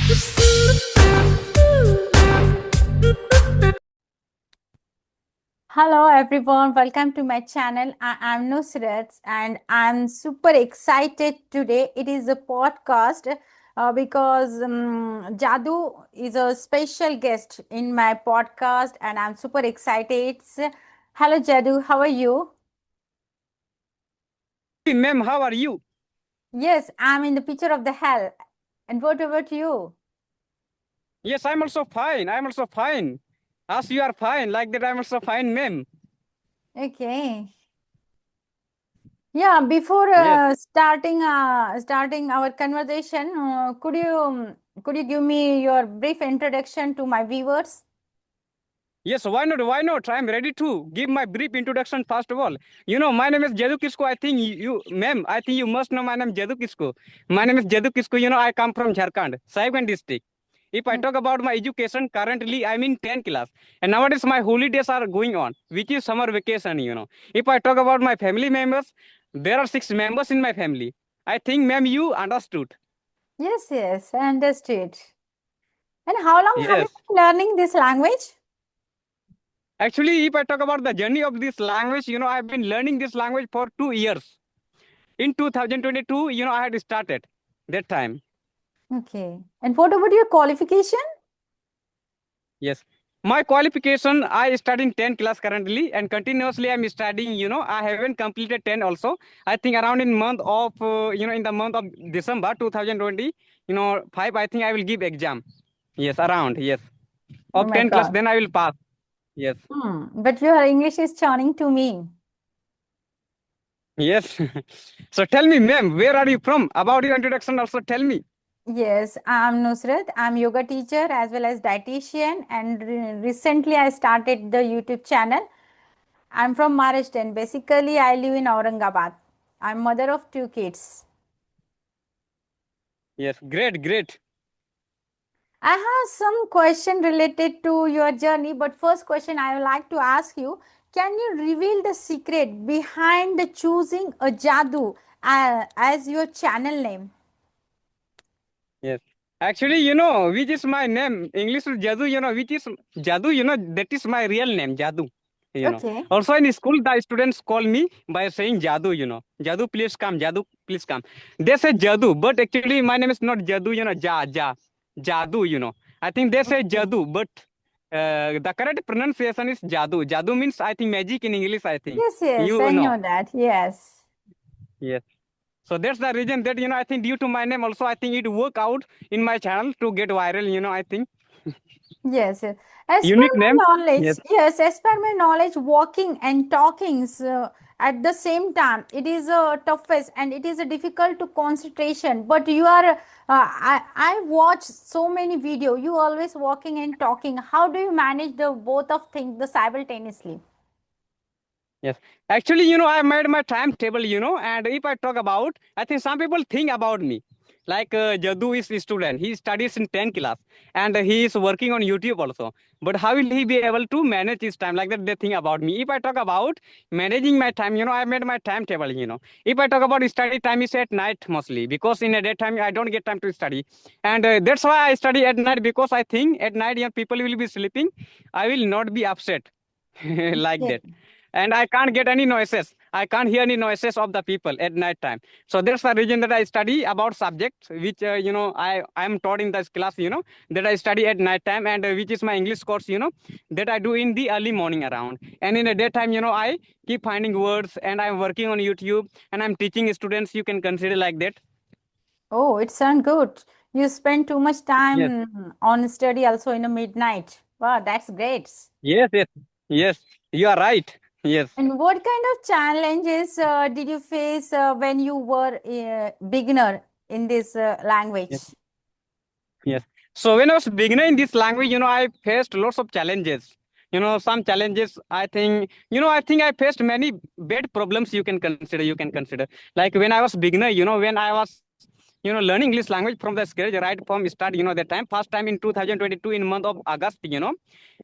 Hello everyone, welcome to my channel. I am Nusrat and I'm super excited today. It is a podcast because Jadu is a special guest in my podcast and I'm super excited. Hello Jadu, how are you? Hey, ma'am, how are you? Yes, I'm in the picture of the hell. And what about you? Yes, I'm also fine. I'm also fine. As you are fine, like that, I'm also fine, ma'am. Okay. Yeah, before Yes. starting our conversation, could you give me your brief introduction to my viewers? Yes, why not? Why not? I'm ready to give my brief introduction first of all. My name is Jadu Kisko. I think ma'am, I think you must know my name Jadu Kisko. My name is Jadu Kisko. I come from Jharkhand, Sahibganj district. If I Mm. talk about my education, currently I'm in 10th class. And nowadays my holidays are going on, which is summer vacation. If I talk about my family members, there are 6 members in my family. I think, ma'am, you understood. Yes, yes, I understood. And how long have you Yes. been learning this language? Actually, if I talk about the journey of this language, I've been learning this language for 2 years. In 2022, I had started that time. Okay. And what about your qualification? Yes. My qualification, I study in 10 class currently and continuously I'm studying, I haven't completed 10 also. I think around in the month of December 2020, 5, I think I will give exam. Yes, around, yes. Oh Of my 10 class, God. then I will pass. Yes. But your English is charming to me. Yes. So tell me, ma'am, where are you from? About your introduction also tell me. Yes, I'm Nusrat. I'm yoga teacher as well as dietitian, and recently I started the YouTube channel. I'm from Maharashtra and basically I live in Aurangabad. I'm mother of 2 kids. Yes, great, great. I have some question related to your journey, but first question I would like to ask you, can you reveal the secret behind the choosing a Jadu as your channel name? Yes. Actually, which is my name? English is Jadu, which is Jadu, that is my real name, Jadu. You know. Okay. Also in school, the students call me by saying Jadu. Jadu, please come. Jadu, please come. They say Jadu, but actually my name is not Jadu, Jadu. I think they say Okay. Jadu, but the correct pronunciation is Jadu. Jadu means, I think, magic in English, I think. Yes, yes, You I know. know that. Yes. Yes. So that's the reason that, I think due to my name also, I think it work out in my channel to get viral, I think. Yes, yes. As per Unique name. my knowledge, Yes. yes, as per my knowledge, walking and talking at the same time, it is a toughest and it is a difficult to concentration. But you are, I watch so many video. You always walking and talking. How do you manage the both of things the simultaneously? Yes. Actually, I made my timetable, and if I talk about, I think some people think about me. Like Jadu is a student. He studies in 10th class and he is working on YouTube also. But how will he be able to manage his time? Like that, they think about me. If I talk about managing my time, I made my timetable. If I talk about study time is at night mostly because in a daytime I don't get time to study. And that's why I study at night because I think at night people will be sleeping. I will not be upset like Okay. that, and I can't get any noises. I can't hear any noises of the people at night time. So that's the reason that I study about subjects which I am taught in this class. That I study at night time, and which is my English course. That I do in the early morning around, and in the daytime, I keep finding words, and I'm working on YouTube, and I'm teaching students. You can consider like that. Oh, it sounds good. You spend too much Yes, time on study also in the midnight. Wow, that's great. yes, yes, yes. You are right. Yes. And what kind of challenges did you face when you were a beginner in this language? Yes. Yes. So when I was beginner in this language, I faced lots of challenges. Some challenges, I think I faced many bad problems you can consider. Like when I was beginner, when I was, learning English language from the scratch, right from start, that time, first time in 2022 in month of August,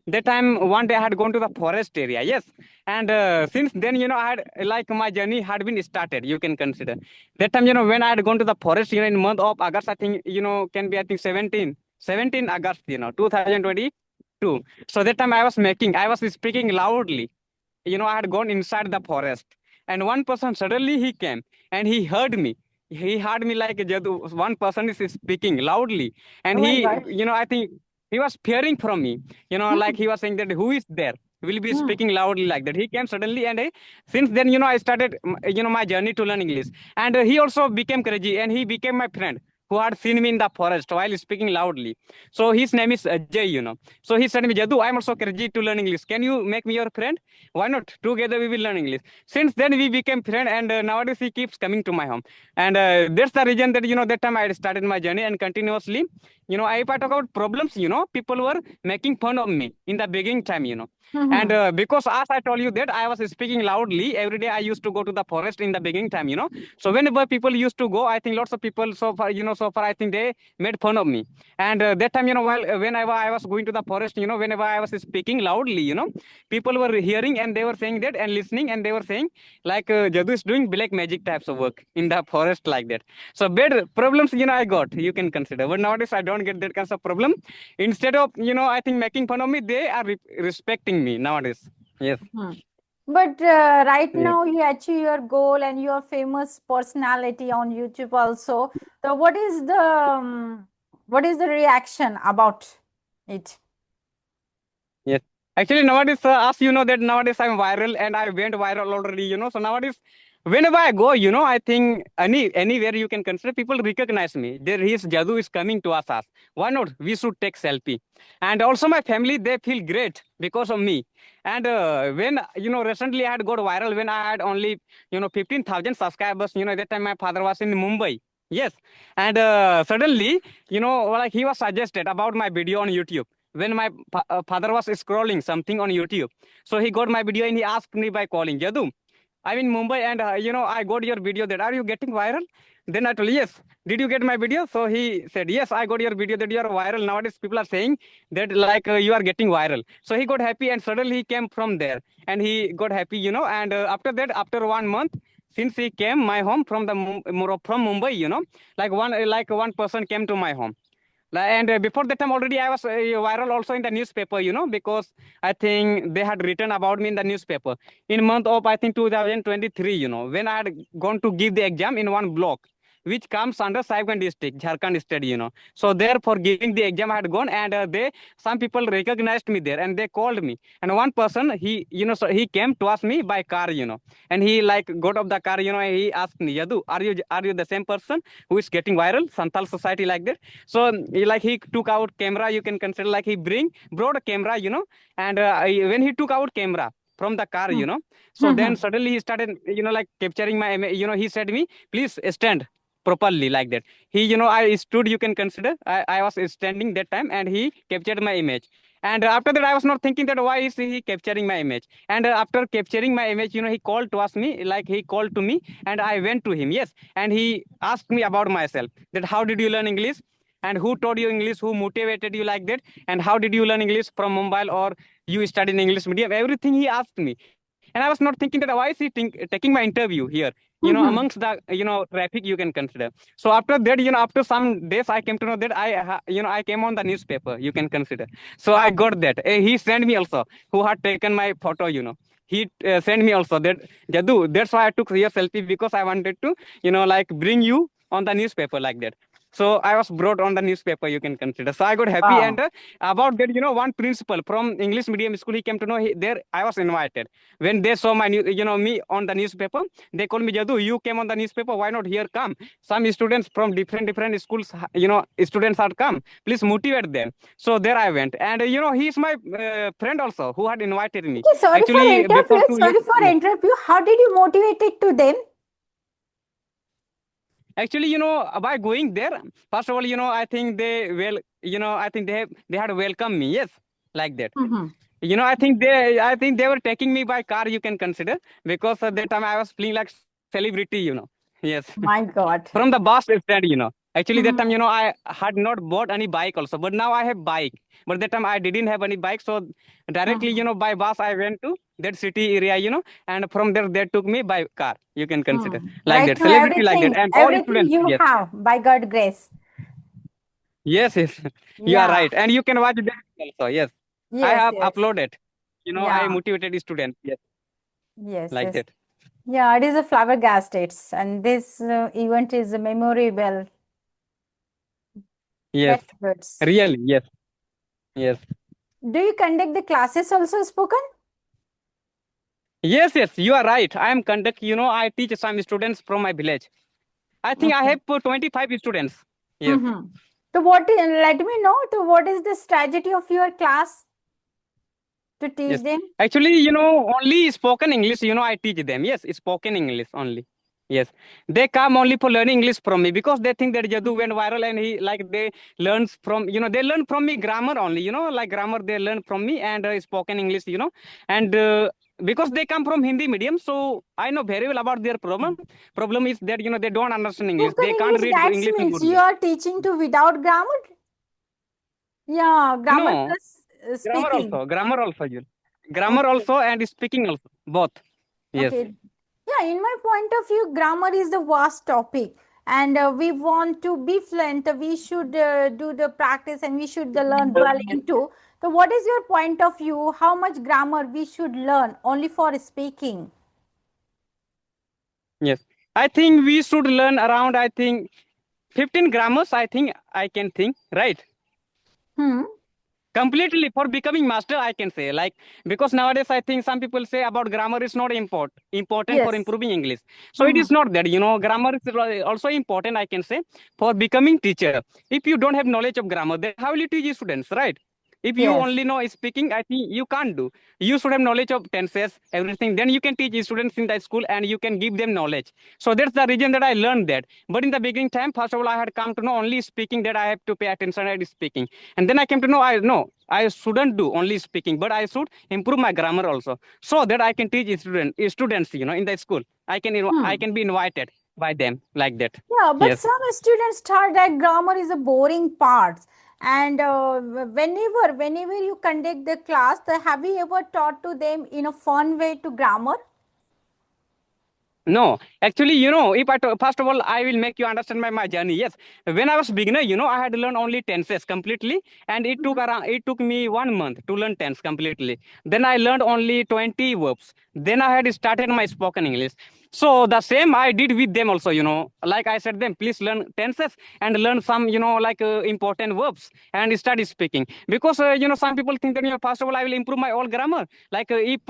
that time one day I had gone to the forest area. Yes. And since then, I had like my journey had been started, you can consider. That time, when I had gone to the forest, in month of August, I think, can be, I think 17. 17 August, 2022. So that time I was speaking loudly. I had gone inside the forest, and one person suddenly he came and he heard me. He heard me like Jadu, one person is speaking loudly, and Oh my he, God. I think he was fearing from me. Like Hmm. he was saying that who is there? Will be Hmm. speaking loudly like that. He came suddenly, and since then, I started, my journey to learn English. And he also became crazy, and he became my friend who had seen me in the forest while speaking loudly. So his name is Ajay. So he said to me, Jadu, I'm also crazy to learn English. Can you make me your friend? Why not? Together we will learn English. Since then we became friends, and nowadays he keeps coming to my home. And that's the reason that, that time I started my journey, and continuously, if I talk about problems, people were making fun of me in the beginning time. And Hmm. because as I told you that I was speaking loudly every day, I used to go to the forest in the beginning time. So whenever people used to go, I think lots of people so far I think they made fun of me. And that time, while whenever I was going to the forest, whenever I was speaking loudly, people were hearing, and they were saying that and listening, and they were saying like Jadu is doing black magic types of work in the forest like that. So bad problems, I got, you can consider. But nowadays I don't get that kinds of problem. Instead of, I think making fun of me, they are respecting me nowadays. Yes. Hmm. But right Yeah. now you achieve your goal and your famous personality on YouTube also. So what is the reaction about it? Yes. Actually, nowadays, as you know, that nowadays I'm viral and I went viral already, So nowadays, whenever I go, I think anywhere you can consider, people recognize me. There is Jadu is coming to us. Why not? We should take selfie. And also my family, they feel great because of me. And when, recently I had got viral when I had only, 15,000 subscribers. At that time my father was in Mumbai. Yes. And suddenly, like he was suggested about my video on YouTube when my father was scrolling something on YouTube. So he got my video and he asked me by calling, Jadu, I'm in Mumbai, and I got your video that are you getting viral? Then I told, yes. Did you get my video? So he said, yes, I got your video that you are viral. Nowadays people are saying that like you are getting viral. So he got happy, and suddenly he came from there and he got happy, and after that, after 1 month, since he came my home from from Mumbai, like one person came to my home. And before that time already I was viral also in the newspaper, because I think they had written about me in the newspaper in month of I think 2023, when I had gone to give the exam in one block which comes under Saigon district, Jharkhand state, So there for giving the exam I had gone, and some people recognized me there and they called me. And one person, so he came to ask me by car, and he like got off the car, he asked me, Yadu, are you the same person who is getting viral, Santal society like that? So like he took out camera, you can consider like he brought a camera, and when he took out camera from the car, Hmm. so then Hmm. suddenly he started, like capturing my he said me, please stand properly like that. He, I stood, you can consider, I was standing that time, and he captured my image. And after that I was not thinking that why is he capturing my image. And after capturing my image, he called to ask me, like he called to me, and I went to him. Yes. And he asked me about myself, that how did you learn English, and who taught you English, who motivated you like that, and how did you learn English from Mumbai, or you studied in English medium, everything he asked me. And I was not thinking that why is he taking my interview here, Hmm. amongst the traffic, you can consider. So after that, after some days I came to know that I came on the newspaper, you can consider. So I got that. He sent me also who had taken my photo, he sent me also that, Jadu, that's why I took your selfie, because I wanted to like bring you on the newspaper like that. So I was brought on the newspaper, you can consider. So I got happy. And Wow. about that, one principal from English medium school, he came to know, there I was invited. When they saw my me on the newspaper, they called me, Jadu, you came on the newspaper, why not here come? Some students from different schools, students had come. Please motivate them. So there I went. And he's my friend also who had invited me. Okay, sorry for Actually, interrupt before you. 2 years. Sorry for Yeah. interrupt you. How did you motivate it to them? Actually, by going there, first of all, I think I think they had welcomed me. Yes, like that. Hmm. I think they were taking me by car, you can consider, because at that time I was feeling like celebrity. Yes. My God. From the bus stand. Actually, that time, Hmm. I had not bought any bike also, but now I have bike. But that time I didn't have any bike, so directly, Hmm. by bus I went to that city area, and from there they took me by car. You can consider Hmm. like Right that, now, celebrity like that, and all everything students. you Yes. have by God grace. Yes, yes. You are Yeah. right. And you can watch that also. Yes. I Yes, have yes. uploaded. I Yeah. motivated students. Yes. Yes, Like yes. that. Yeah, it is a flabbergasted, and this event is memorable. Yes. That's good. Really. Yes. Yes. Do you conduct the classes also spoken? Yes, yes. You are right. I am conduct. I teach some students from my village. I think I Okay. have 25 students. Yes. Mm-hmm. So let me know, so what is the strategy of your class to teach Yes. them? Actually, only spoken English, I teach them. Yes, spoken English only. Yes. They come only for learning English from me because they think that Jadu went viral and they learns from, they learn from me grammar only, like grammar they learn from me and spoken English, and because they come from Hindi medium, so I know very well about their problem. Problem is that, they don't understand English. Spoken They can't English, read that English in means good you way. are teaching to without grammar? Yeah, grammar No, plus speaking. grammar also, grammar Okay. also and speaking also, both. Yes. Okay. Yeah, in my point of view, grammar is the vast topic, and we want to be fluent. We should do the practice, and we should learn well into. So, what is your point of view? How much grammar we should learn only for speaking? Yes. I think we should learn around, I think, 15 grammars, I think I can think, right? Hmm. Completely for becoming master, I can say. Like, because nowadays I think some people say about grammar is not important for Yes. improving English. So it Hmm. is not that, grammar is also important, I can say, for becoming teacher. If you don't have knowledge of grammar, then how will you teach students, right? If you Yes. only know speaking, I think you can't do. You should have knowledge of tenses, everything. Then you can teach students in the school and you can give them knowledge. So that's the reason that I learned that. But in the beginning time, first of all, I had come to know only speaking, that I have to pay attention at speaking. And then I came to know I know I shouldn't do only speaking, but I should improve my grammar also, so that I can teach students, in the school. I Hmm. can be invited by them like that. Yeah, but Yes. some students thought that grammar is a boring part. And whenever you conduct the class, have you ever taught to them in a fun way to grammar? No, actually, if first of all, I will make you understand my journey. Yes, when I was beginner, I had to learn only tenses completely, and it took me 1 month to learn tense completely. Then I learned only 20 verbs. Then I had started my spoken English. So the same I did with them also. Like I said them, please learn tenses and learn some, like important verbs and start speaking. Because some people think that, first of all, I will improve my all grammar. Like if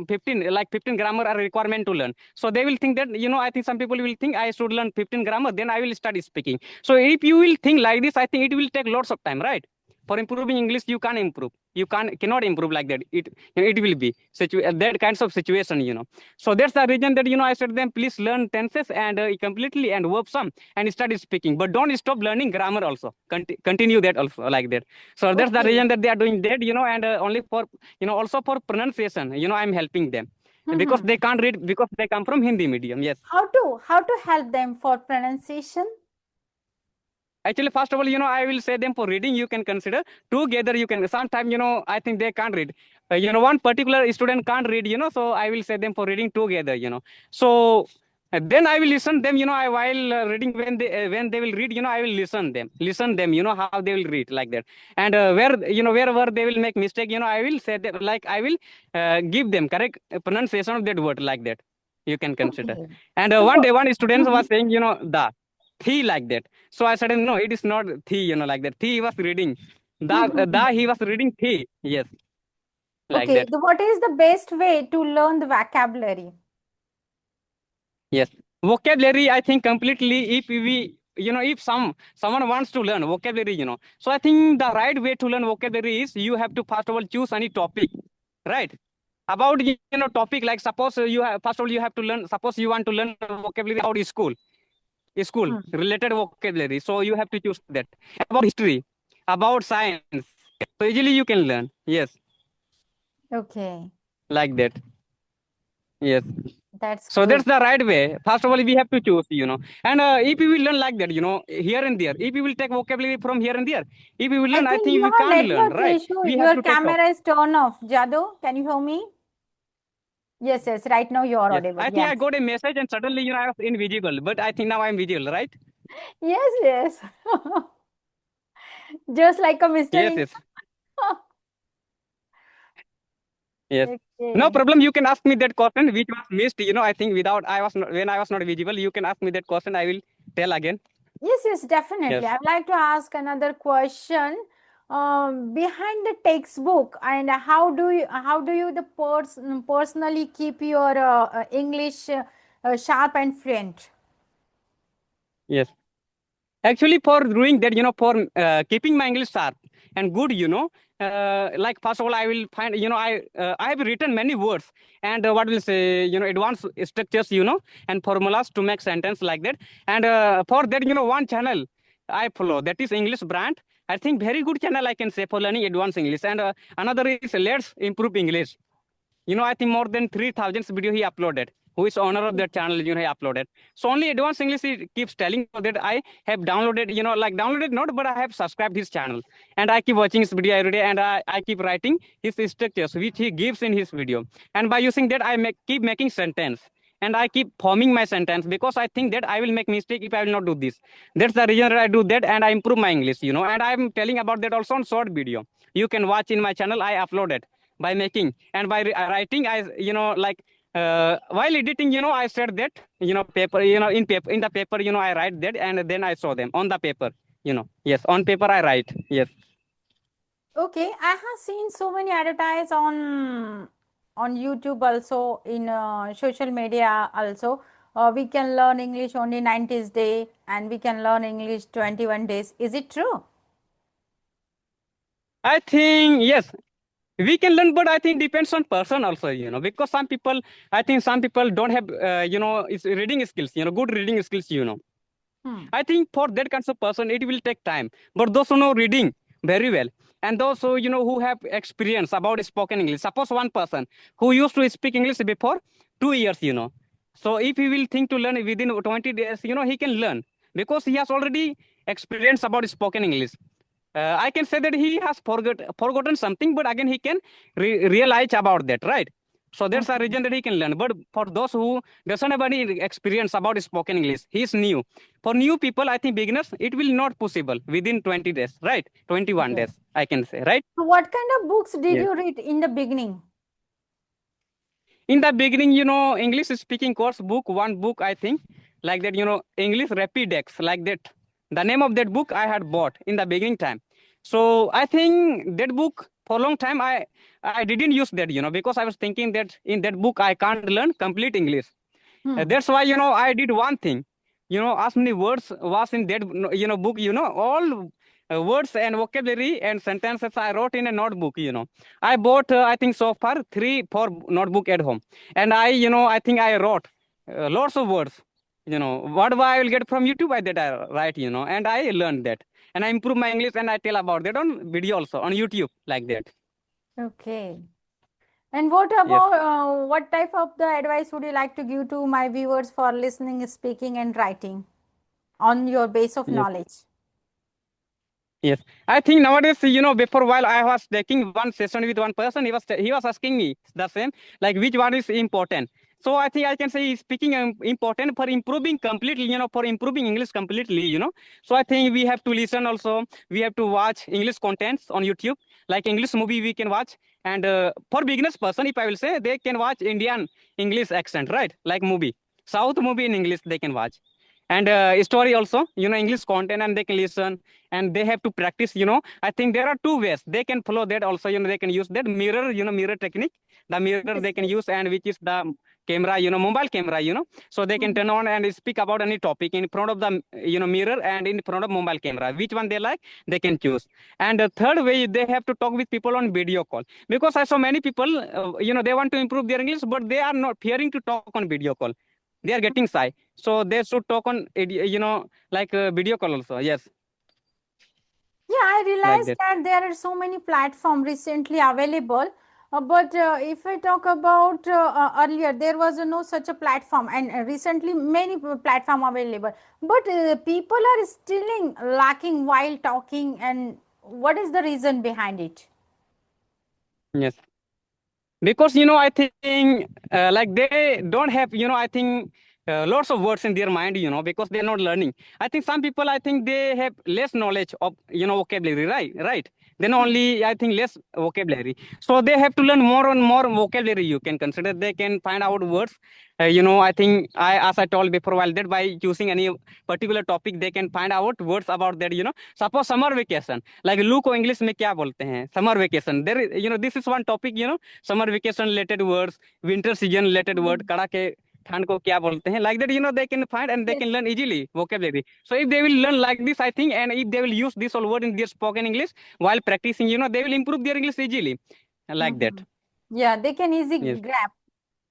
15 grammar are requirement to learn, so they will think that, I think some people will think I should learn 15 grammar, then I will start speaking. So if you will think like this, I think it will take lots of time, right? For improving English, you can't improve. You cannot improve like that. It will be that kinds of situation, So that's the reason that, I said them, please learn tenses and completely and verb some and start speaking. But don't stop learning grammar also. Continue that also like that. So that's the Okay. reason that they are doing that, and only for, also for pronunciation, I'm helping them. Because Hmm. they can't read, because they come from Hindi medium. Yes. How to help them for pronunciation? Actually, first of all, I will say them for reading, you can consider. Together, you can. Sometimes, I think they can't read. One particular student can't read, so I will say them for reading together, So then I will listen them, while reading, when they will read, I will listen them, how they will read like that. And wherever they will make mistake, I will say them, like I will give them correct pronunciation of that word like that. You can consider. Okay. And So one what? day, one student Mhm. was saying, the like that. So I said, no, it is not the, like that. The he was reading. The he was reading the. Yes, like Okay. that. What is the best way to learn the vocabulary? Yes. Vocabulary, I think completely, if we, if someone wants to learn vocabulary, So I think the right way to learn vocabulary is you have to first of all choose any topic, right? About, topic, like suppose you have, first of all, you have to learn, suppose you want to learn vocabulary about school Hmm. related vocabulary, so you have to choose that. About history, about science, so easily you can learn. Yes, Okay. like that. Yes. That's So good. that's the right way. First of all, we have to choose, and if we will learn like that, here and there, if we will take vocabulary from here and there, if we will I learn, I think think we your can't learn, network right? issue, We have your to take top. camera is turned off. Jadu, can you hear me? Yes, yes. Right now you are Yes, audible. I think I Yes. got a message and suddenly, I was invisible, but I think now I'm visible, right? Yes, yes. Just like a Mr. Yes, India. yes, yes. No Okay. problem. You can ask me that question which was missed. I think without I was not, when I was not visible. You can ask me that question. I will tell again. Yes, yes, definitely. Yes, I'd like to ask another question. Behind the textbook, and how do you the personally keep your English sharp and fluent? yes. Actually, for doing that, for keeping my English sharp and good, like first of all, I will find, I have written many words and what will say, advanced structures, and formulas to make sentence like that. And for that, one channel I follow that is English brand. I think very good channel I can say for learning advanced English. And another is Let's Improve English. I think more than 3,000 video he uploaded. Who is owner of that channel, he uploaded. So only advanced English he keeps telling so that I have downloaded, like downloaded not, but I have subscribed his channel. And I keep watching his video every day and I keep writing his structures, which he gives in his video. And by using that, keep making sentence. And I keep forming my sentence because I think that I will make mistake if I will not do this. That's the reason that I do that and I improve my English, and I'm telling about that also on short video. You can watch in my channel. I uploaded by making and by writing. I like while editing, I said that paper, in the paper, I write that and then I show them on the paper. Yes, on paper I write. Yes, Okay, I have seen so many advertise on YouTube also in social media also. We can learn English only 90s day and we can learn English 21 days. Is it true? I think yes, we can learn, but I think depends on person also, because some people, I think some people don't have is reading skills, good reading skills. Hmm. I think for that kinds of person, it will take time. But those who know reading very well, and those who who have experience about spoken English. Suppose one person who used to speak English before 2 years, so if he will think to learn within 20 days, he can learn because he has already experience about spoken English. I can say that he has forgotten something, but again he can realize about that, right? So that's a Okay. reason that he can learn. But for those who doesn't have any experience about spoken English, he's new. For new people, I think beginners, it will not possible within 20 days, right? 21 Okay. days, I can say, right? So what kind of books did Yes. you read in the beginning? In the beginning, English speaking course book, one book, I think, like that, English Rapidex, like that. The name of that book I had bought in the beginning time. So I think that book for a long time I didn't use that, because I was thinking that in that book I can't learn complete English. Hmm. That's why I did one thing. As many words was in that book. All words and vocabulary and sentences I wrote in a notebook. I bought I think so far 3 4 notebook at home, and I think I wrote lots of words. What I will get from YouTube, I that I write. And I learned that, and I improve my English, and I tell about that on video also on YouTube like that. Okay. And what Yes, about what type of the advice would you like to give to my viewers for listening, speaking, and writing on your base of yes. knowledge? Yes, I think nowadays, before while I was taking one session with one person, he was asking me the same, like which one is important. So I think I can say speaking important for improving completely, for improving English completely. So I think we have to listen also. We have to watch English contents on YouTube, like English movie we can watch. And for beginners person, if I will say, they can watch Indian English accent, right? Like movie, South movie in English they can watch, and story also, English content, and they can listen, and they have to practice. I think there are two ways they can follow that also. They can use that mirror, mirror technique, the mirror they Yes, can yes. use, and which is the camera, mobile camera, so they can Hmm. turn on and speak about any topic in front of the mirror and in front of mobile camera, which one they like, they can choose. And the third way, they have to talk with people on video call, because I saw many people, they want to improve their English, but they are not fearing to talk on video call. They are getting shy, so they should talk on like video call also. Yes, Yeah, I like realized that. that there are so many platforms recently available. But if I talk about earlier, there was no such a platform, and recently many platform available. But people are still lacking while talking, and what is the reason behind it? Yes, because I think like they don't have, I think lots of words in their mind, because they're not learning. I think some people, I think they have less knowledge of, vocabulary, right? Then only, I think, less vocabulary. So they have to learn more and more vocabulary. You can consider they can find out words. I think as I told before, while that by choosing any particular topic, they can find out words about that. Suppose summer vacation, like look English में क्या बोलते हैं summer vacation. There, this is one topic. Summer vacation related words, winter season related word. Mhm. कड़ा ठंड को क्या बोलते हैं like that, they can find and they Yes. can learn easily vocabulary. So if they will learn like this, I think, and if they will use this all word in their spoken English while practicing, they will improve their English easily, like that. Mhm. Yeah, they can easy Yes. grab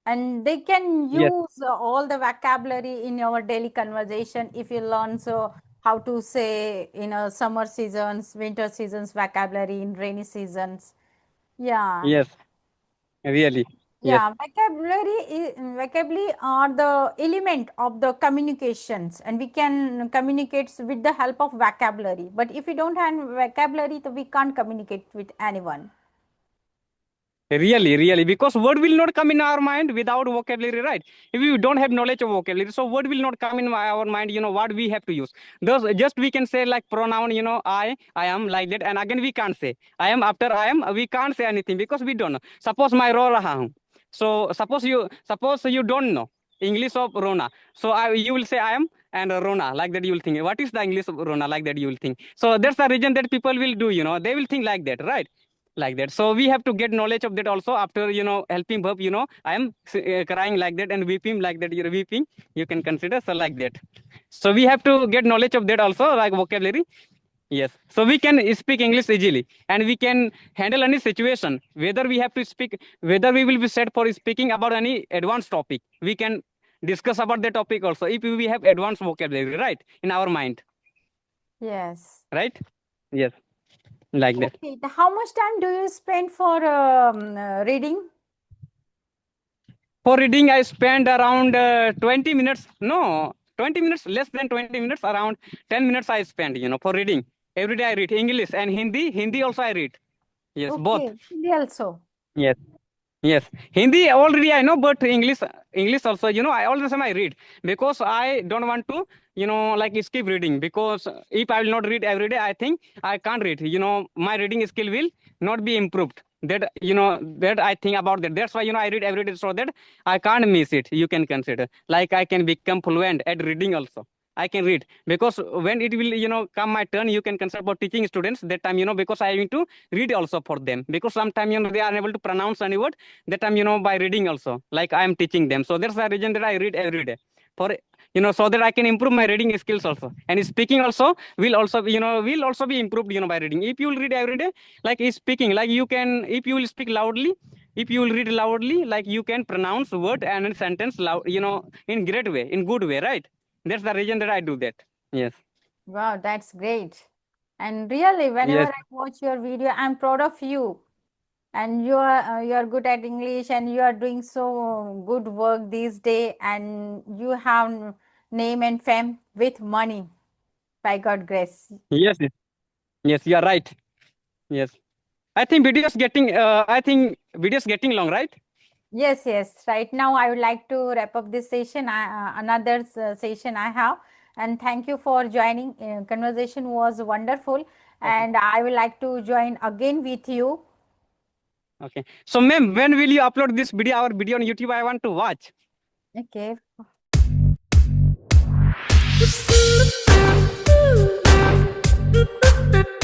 and they can Yes. use all the vocabulary in your daily conversation if you learn so how to say in a summer seasons, winter seasons vocabulary in rainy seasons. Yeah. Yes, really. Yes. Yeah, vocabulary are the element of the communications, and we can communicate with the help of vocabulary. But if we don't have vocabulary, then we can't communicate with anyone. Really, because word will not come in our mind without vocabulary, right? If we don't have knowledge of vocabulary, so word will not come in our mind. What we have to use. Thus, just we can say like pronoun. I am, like that, and again we can't say I am after I am. We can't say anything because we don't know. Suppose my ro raha hu. So suppose you don't know English of Rona. So you will say I am and Rona, like that. You will think what is the English of Rona, like that. You will think. So that's the reason that people will do. They will think like that, right? Like that. So we have to get knowledge of that also after helping verb. I am crying, like that, and weeping, like that. You're weeping. You can consider so like that. So we have to get knowledge of that also, like vocabulary. Yes. So we can speak English easily, and we can handle any situation. Whether we have to speak, whether we will be set for speaking about any advanced topic, we can discuss about the topic also if we have advanced vocabulary, right, in our mind, Yes. right? Yes, like that. Okay. How much time do you spend for reading? For reading, I spend around 20 minutes. No, 20 minutes, less than 20 minutes, around 10 minutes I spend, for reading. Every day I read English and Hindi. Hindi also I read. Yes, both. Okay. Hindi also. Yes. Yes, Hindi already I know, but English also. I all the time I read because I don't want to, like skip reading. Because if I will not read every day, I think I can't read. My reading skill will not be improved. That I think about that. That's why I read every day so that I can't miss it. You can consider like I can become fluent at reading also. I can read because when it will come my turn, you can consider about teaching students that time, because I need to read also for them, because sometimes they are unable to pronounce any word that time, by reading also, like I am teaching them. So that's the reason that I read every day for so that I can improve my reading skills also, and speaking also will also be improved by reading. If you will read every day, like speaking, like you can, if you will speak loudly, if you will read loudly, like you can pronounce word and sentence loud, in great way, in good way, right? That's the reason that I do that. Yes. Wow, that's great. And really, whenever Yes. I watch your video, I'm proud of you. And you are good at English, and you are doing so good work these days, and you have name and fame with money by God grace. Yes. Yes. Yes. You are right. Yes. I think videos getting long, right? Yes, yes. Right now, I would like to wrap up this session. Another session I have, and thank you for joining. Conversation was wonderful, Okay. and I would like to join again with you. Okay. So, ma'am, when will you upload this video, our video on YouTube? I want to watch. Okay.